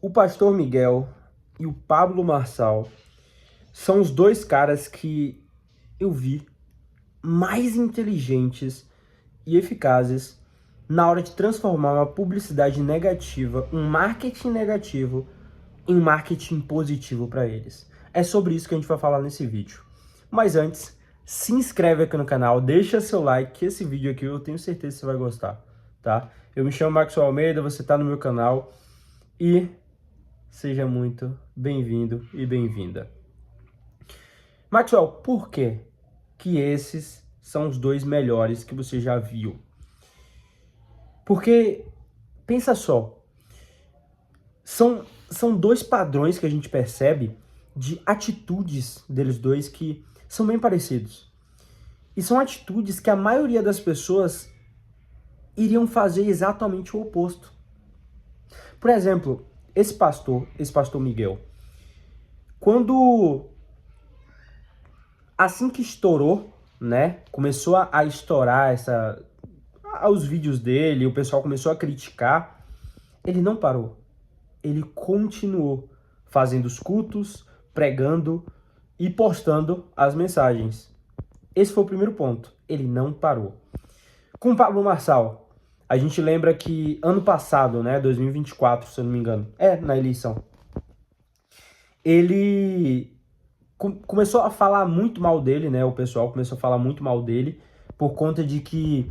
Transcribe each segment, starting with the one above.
O Pastor Miguel e o Pablo Marçal são os dois caras que eu vi mais inteligentes e eficazes na hora de transformar uma publicidade negativa, um marketing negativo, em marketing positivo para eles. É sobre isso que a gente vai falar nesse vídeo. Mas antes, se inscreve aqui no canal, deixa seu like, que esse vídeo aqui eu tenho certeza que você vai gostar, tá? Eu me chamo Maxwell Almeida, você tá no meu canal e seja muito bem-vindo e bem-vinda. Maxwell, por que esses são os dois melhores que você já viu? Porque, pensa só, são dois padrões que a gente percebe de atitudes deles dois que são bem parecidos. E são atitudes que a maioria das pessoas iriam fazer exatamente o oposto. Por exemplo, esse pastor Miguel, assim que estourou, né, começou a estourar os vídeos dele, o pessoal começou a criticar, ele não parou. Ele continuou fazendo os cultos, pregando e postando as mensagens. Esse foi o primeiro ponto. Ele não parou. Com o Pablo Marçal, a gente lembra que ano passado, né, 2024, se eu não me engano, na eleição, ele começou a falar muito mal dele, né? O pessoal começou a falar muito mal dele por conta de que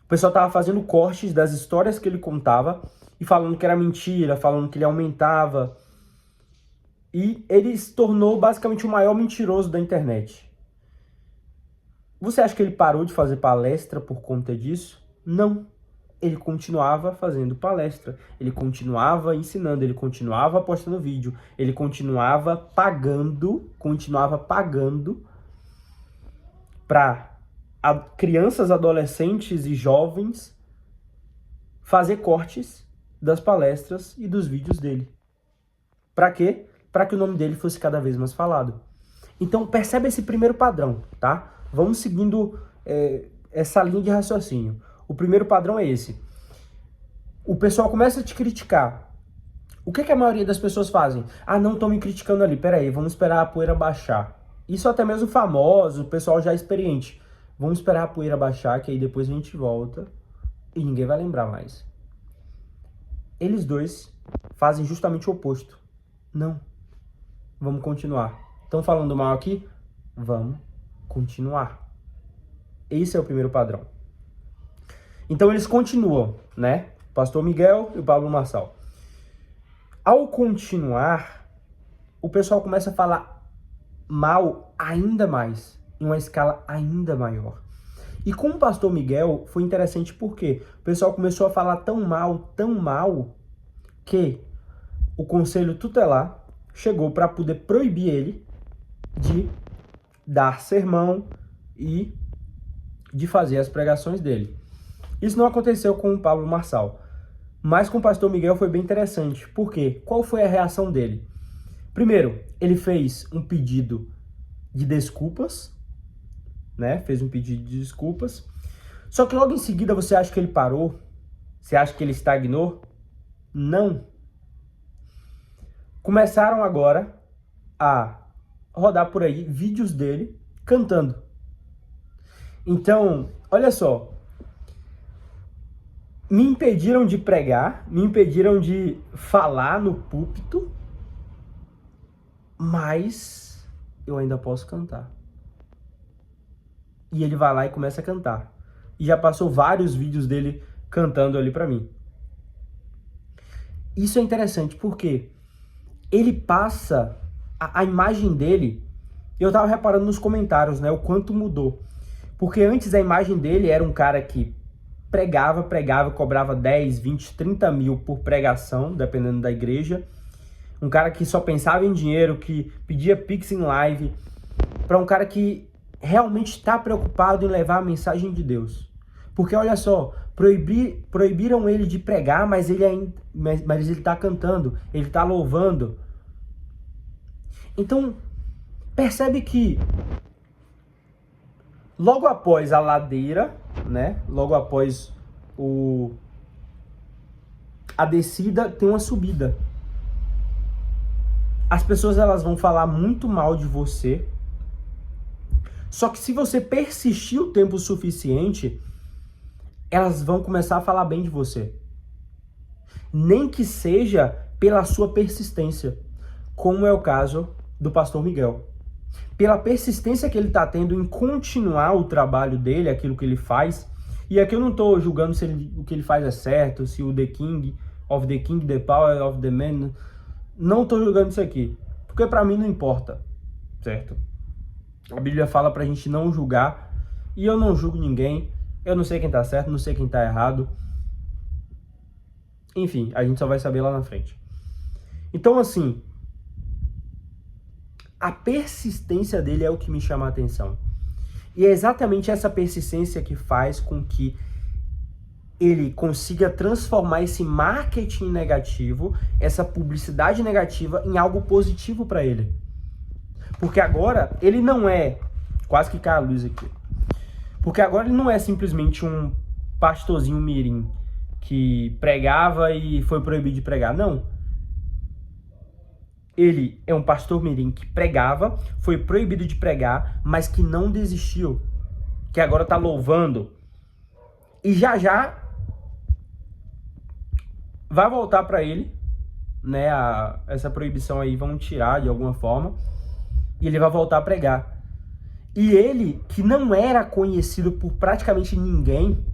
o pessoal tava fazendo cortes das histórias que ele contava e falando que era mentira, falando que ele aumentava. E ele se tornou basicamente o maior mentiroso da internet. Você acha que ele parou de fazer palestra por conta disso? Não. Ele continuava fazendo palestra, ele continuava ensinando, ele continuava postando vídeo, ele continuava pagando para crianças, adolescentes e jovens fazer cortes das palestras e dos vídeos dele. Para quê? Para que o nome dele fosse cada vez mais falado. Então percebe esse primeiro padrão, tá? Vamos seguindo essa linha de raciocínio. O primeiro padrão é esse. O pessoal começa a te criticar. O que a maioria das pessoas fazem? Ah, não estão me criticando ali, peraí, vamos esperar a poeira baixar. Isso até mesmo famoso, o pessoal já experiente. Vamos esperar a poeira baixar, que aí depois a gente volta e ninguém vai lembrar mais. Eles dois fazem justamente o oposto. Não. Vamos continuar. Estão falando mal aqui? Vamos continuar. Esse é o primeiro padrão. Então eles continuam, né? O Pastor Miguel e o Pablo Marçal. Ao continuar, o pessoal começa a falar mal ainda mais, em uma escala ainda maior. E com o Pastor Miguel foi interessante porque o pessoal começou a falar tão mal, que o Conselho Tutelar chegou para poder proibir ele de dar sermão e de fazer as pregações dele. Isso não aconteceu com o Pablo Marçal, mas com o Pastor Miguel foi bem interessante. Por quê? Qual foi a reação dele? Primeiro, ele fez um pedido de desculpas, né? Fez um pedido de desculpas. Só que logo em seguida você acha que ele parou? Você acha que ele estagnou? Não. Começaram agora a rodar por aí vídeos dele cantando. Então, olha só. Me impediram de pregar, me impediram de falar no púlpito, mas eu ainda posso cantar. E ele vai lá e começa a cantar. E já passou vários vídeos dele cantando ali pra mim. Isso é interessante porque ele passa a imagem dele. Eu tava reparando nos comentários, né, o quanto mudou. Porque antes a imagem dele era um cara que pregava, cobrava 10, 20, 30 mil por pregação, dependendo da igreja. Um cara que só pensava em dinheiro, que pedia pix em live, para um cara que realmente está preocupado em levar a mensagem de Deus. Porque olha só, proibiram ele de pregar, mas ele está cantando, ele está louvando. Então, percebe que logo após a ladeira, né? Logo após a descida, tem uma subida. As pessoas elas vão falar muito mal de você. Só que se você persistir o tempo suficiente, elas vão começar a falar bem de você. Nem que seja pela sua persistência, como é o caso do pastor Miguel. Pela persistência que ele está tendo em continuar o trabalho dele, aquilo que ele faz. E aqui eu não estou julgando se o que ele faz é certo, se o The King, The Power of the Man. Não estou julgando isso aqui, porque para mim não importa, certo? A Bíblia fala pra gente não julgar, e eu não julgo ninguém. Eu não sei quem tá certo, não sei quem tá errado. Enfim, a gente só vai saber lá na frente. Então, assim, a persistência dele é o que me chama a atenção. E é exatamente essa persistência que faz com que ele consiga transformar esse marketing negativo, essa publicidade negativa, em algo positivo para ele. Porque agora ele não é... Quase que cai a luz aqui. Porque agora ele não é simplesmente um pastorzinho mirim que pregava e foi proibido de pregar. Não. Ele é um pastor mirim que pregava, foi proibido de pregar, mas que não desistiu. Que agora está louvando. E já já vai voltar para ele, né? Essa proibição aí vão tirar de alguma forma. E ele vai voltar a pregar. E ele, que não era conhecido por praticamente ninguém,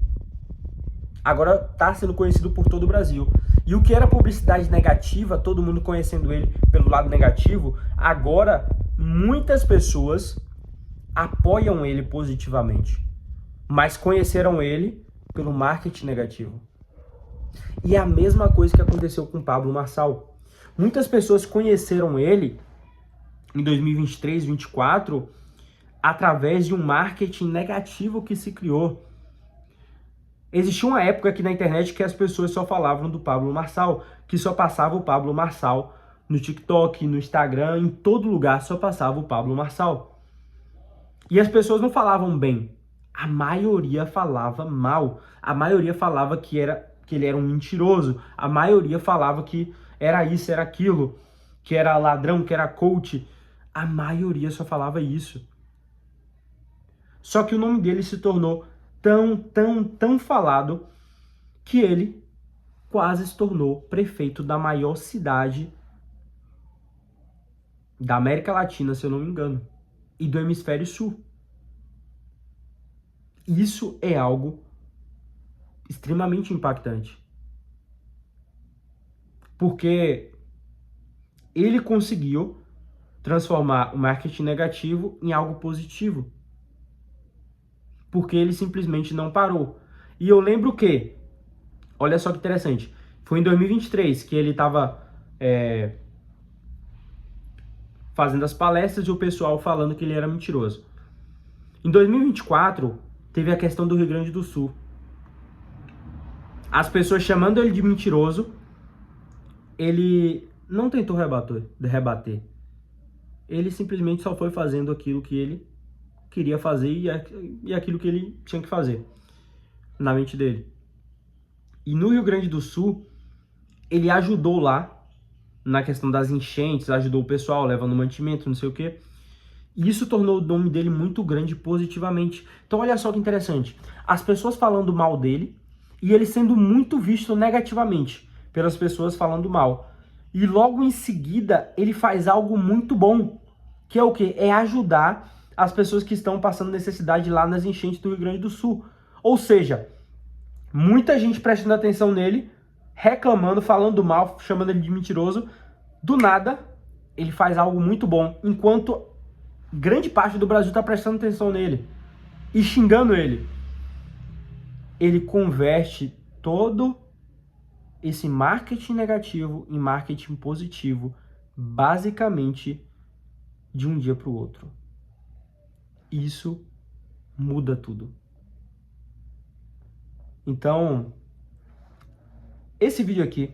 agora está sendo conhecido por todo o Brasil. E o que era publicidade negativa, todo mundo conhecendo ele pelo lado negativo, agora muitas pessoas apoiam ele positivamente, mas conheceram ele pelo marketing negativo. E é a mesma coisa que aconteceu com Pablo Marçal. Muitas pessoas conheceram ele em 2023, 2024, através de um marketing negativo que se criou. Existia uma época aqui na internet que as pessoas só falavam do Pablo Marçal, que só passava o Pablo Marçal no TikTok, no Instagram, em todo lugar só passava o Pablo Marçal. E as pessoas não falavam bem, a maioria falava mal, a maioria falava que ele era um mentiroso, a maioria falava que era isso, era aquilo, que era ladrão, que era coach, a maioria só falava isso. Só que o nome dele se tornou tão falado que ele quase se tornou prefeito da maior cidade da América Latina, se eu não me engano, e do Hemisfério Sul. Isso é algo extremamente impactante. Porque ele conseguiu transformar o marketing negativo em algo positivo. Porque ele simplesmente não parou. E eu lembro que, olha só que interessante, foi em 2023 que ele estava fazendo as palestras e o pessoal falando que ele era mentiroso. Em 2024, teve a questão do Rio Grande do Sul. As pessoas chamando ele de mentiroso, ele não tentou rebater. Ele simplesmente só foi fazendo aquilo que ele queria fazer e aquilo que ele tinha que fazer na mente dele. E no Rio Grande do Sul, ele ajudou lá na questão das enchentes, ajudou o pessoal levando mantimento, não sei o quê. E isso tornou o nome dele muito grande positivamente. Então olha só que interessante. As pessoas falando mal dele e ele sendo muito visto negativamente pelas pessoas falando mal. E logo em seguida ele faz algo muito bom, que é o quê? É ajudar as pessoas que estão passando necessidade lá nas enchentes do Rio Grande do Sul. Ou seja, muita gente prestando atenção nele, reclamando, falando mal, chamando ele de mentiroso. Do nada, ele faz algo muito bom, enquanto grande parte do Brasil está prestando atenção nele e xingando ele. Ele converte todo esse marketing negativo em marketing positivo, basicamente de um dia para o outro. Isso muda tudo. Então, esse vídeo aqui,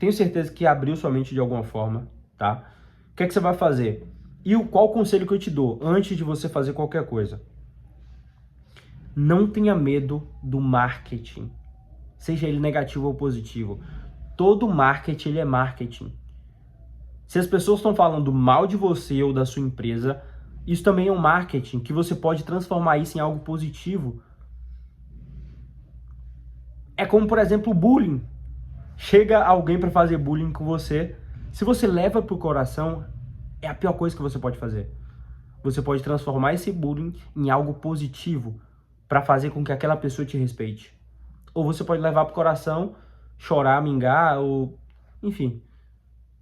tenho certeza que abriu sua mente de alguma forma, tá? O que é que você vai fazer? E qual conselho que eu te dou antes de você fazer qualquer coisa? Não tenha medo do marketing, seja ele negativo ou positivo. Todo marketing, ele é marketing. Se as pessoas estão falando mal de você ou da sua empresa, isso também é um marketing, que você pode transformar isso em algo positivo. É como, por exemplo, o bullying. Chega alguém para fazer bullying com você, se você leva pro coração, é a pior coisa que você pode fazer. Você pode transformar esse bullying em algo positivo para fazer com que aquela pessoa te respeite. Ou você pode levar pro coração, chorar, mingar, ou enfim.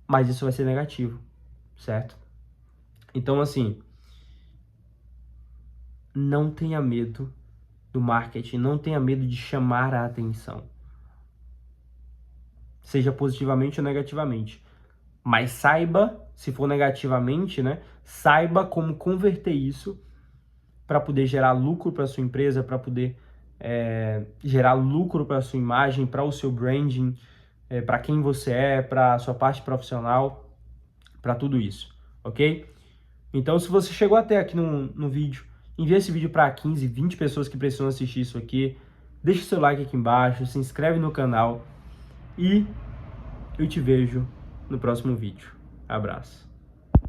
Mas isso vai ser negativo, certo? Então, assim, não tenha medo do marketing, não tenha medo de chamar a atenção. Seja positivamente ou negativamente. Mas saiba, se for negativamente, né? Saiba como converter isso para poder gerar lucro para sua empresa, para poder gerar lucro para sua imagem, para o seu branding, para quem você é, para a sua parte profissional, para tudo isso, ok? Então, se você chegou até aqui no vídeo, envia esse vídeo para 15, 20 pessoas que precisam assistir isso aqui. Deixa o seu like aqui embaixo, se inscreve no canal e eu te vejo no próximo vídeo. Abraço.